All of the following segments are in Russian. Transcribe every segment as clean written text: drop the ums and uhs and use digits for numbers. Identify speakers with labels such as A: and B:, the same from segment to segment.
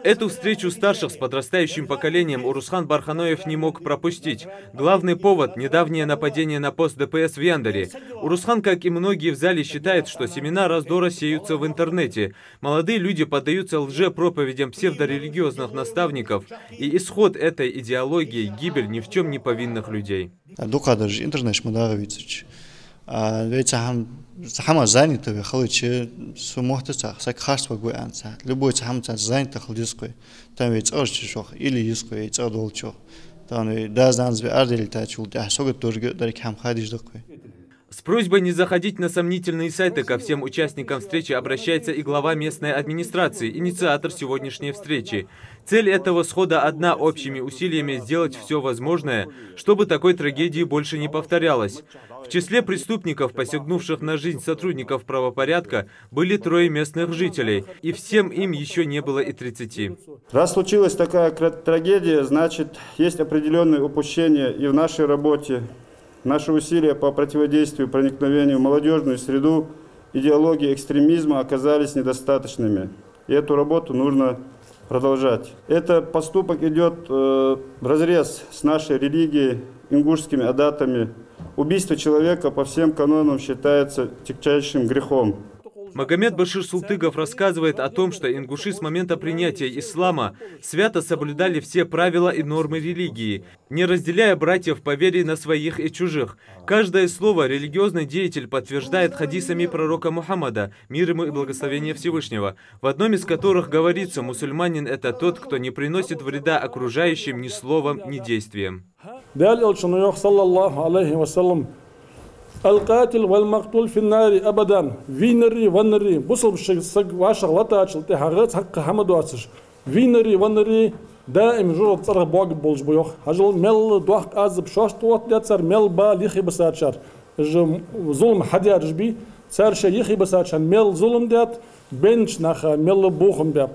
A: Эту встречу старших с подрастающим поколением Урусхан Барханоев не мог пропустить. Главный повод – недавнее нападение на пост ДПС в Яндаре. Урусхан, как и многие в зале, считает, что семена раздора сеются в интернете. Молодые люди поддаются лжепроповедям псевдорелигиозных наставников. И исход этой идеологии – гибель ни в чем не повинных людей.
B: Сахама занято, халычи, сумохтыца, сакхарство гуянца. Любой сахамца занято халдиской. Там ведь орчишох или иской, и цадолчох. Там ведь дазанзве ардельта чулта, согат тоже дарик хамхадиjdыкой.
A: С просьбой не заходить на сомнительные сайты ко всем участникам встречи обращается и глава местной администрации, инициатор сегодняшней встречи. Цель этого схода одна: общими усилиями сделать все возможное, чтобы такой трагедии больше не повторялось. В числе преступников, посягнувших на жизнь сотрудников правопорядка, были 3 местных жителей, и всем им еще не было и 30.
C: Раз случилась такая трагедия, значит, есть определенные упущения и в нашей работе. Наши усилия по противодействию проникновению в молодежную среду идеологии экстремизма оказались недостаточными. И эту работу нужно продолжать. Этот поступок идет вразрез с нашей религией, ингушскими адатами. Убийство человека по всем канонам считается тягчайшим грехом.
A: Магомед Башир Султыгов рассказывает о том, что ингуши с момента принятия ислама свято соблюдали все правила и нормы религии, не разделяя братьев по вере на своих и чужих. Каждое слово религиозный деятель подтверждает хадисами пророка Мухаммада, мир ему и благословение Всевышнего, в одном из которых говорится: мусульманин – это тот, кто не приносит вреда окружающим ни словом, ни действием.
D: القاتل والمقتول في النار أبدا فينري ونري بصل بالشق واشق لطاچل تهاغت حق حمد واسش فينري ونري دائم جرد صرخ بوق بولج بيوخ هجل مل دوخ أزب شوش توت يتصر مل با ليخي بساتشار ظلم حديار جبي صار شي يخي بساتشان مل ظلم دات بنش نخا مل بوخم داب.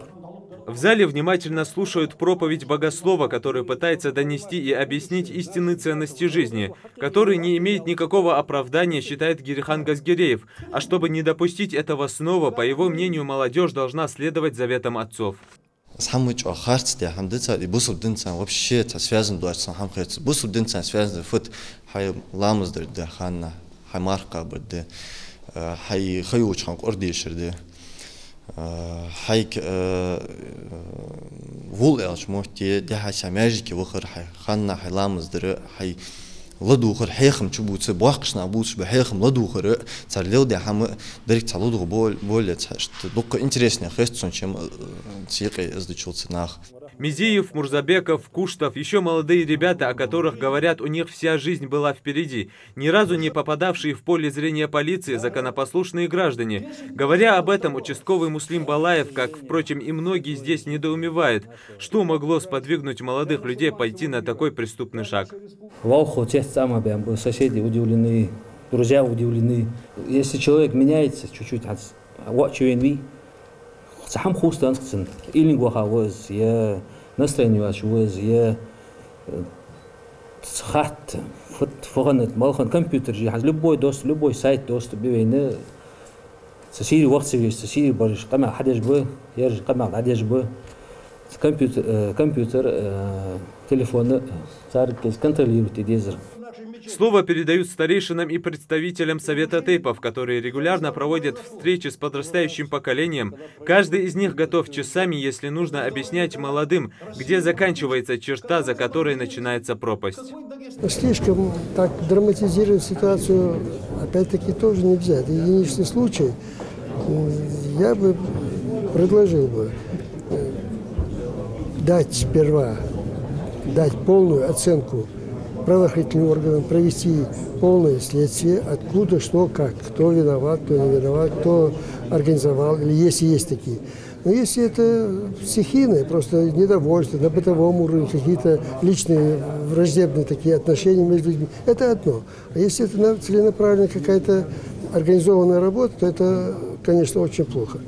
A: В зале внимательно слушают проповедь богослова, который пытается донести и объяснить истинные ценности жизни, который не имеет никакого оправдания, считает Гирихан Газгиреев. А чтобы не допустить этого снова, по его мнению, молодежь должна следовать заветам отцов.
B: Хайк вул элч мохти деха шамяжики вухар хай ханна хайламыздыры хай ладухар хайхам чубуцы бахшна бус бахайхам ладухар царлел дехам директ цалуду более что только интереснее хестсон чем сикай издучился нах.
A: Мизиев, Мурзабеков, Куштов, еще молодые ребята, о которых говорят, у них вся жизнь была впереди, ни разу не попадавшие в поле зрения полиции, законопослушные граждане. Говоря об этом, участковый Муслим Балаев, как, впрочем, и многие здесь, недоумевает, что могло сподвигнуть молодых людей пойти на такой преступный шаг.
E: Волху, соседи удивлены, друзья удивлены. Если человек меняется чуть-чуть, сам хустан сын или гохавоз я настроение вашвоз я хат фотофонет малхан компьютер же любой дост любой сайт дост бивейне сосири вакт севиш сосири бариш кама хадеш бы я же кама хадеш бы компьютер телефон царкес контролирует дезер.
A: Слово передают старейшинам и представителям Совета Тейпов, которые регулярно проводят встречи с подрастающим поколением. Каждый из них готов часами, если нужно, объяснять молодым, где заканчивается черта, за которой начинается пропасть.
F: Слишком так драматизировать ситуацию, опять-таки, тоже нельзя. Это единичный случай. Я бы предложил дать сперва, дать полную оценку правоохранительным органам, провести полное следствие, откуда, что, как, кто виноват, кто не виноват, кто организовал, или если есть такие. Но если это стихийное, просто недовольство, на бытовом уровне, какие-то личные враждебные такие отношения между людьми, это одно. А если это целенаправленная какая-то организованная работа, то это, конечно, очень плохо.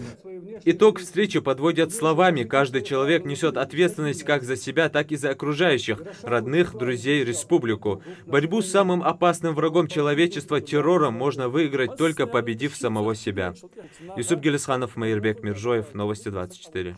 A: Итог встречи подводят словами: каждый человек несет ответственность как за себя, так и за окружающих, родных, друзей, республику. Борьбу с самым опасным врагом человечества, террором, можно выиграть, только победив самого себя. Юсуп Гелисханов, Майырбек Миржоев, Новости 24.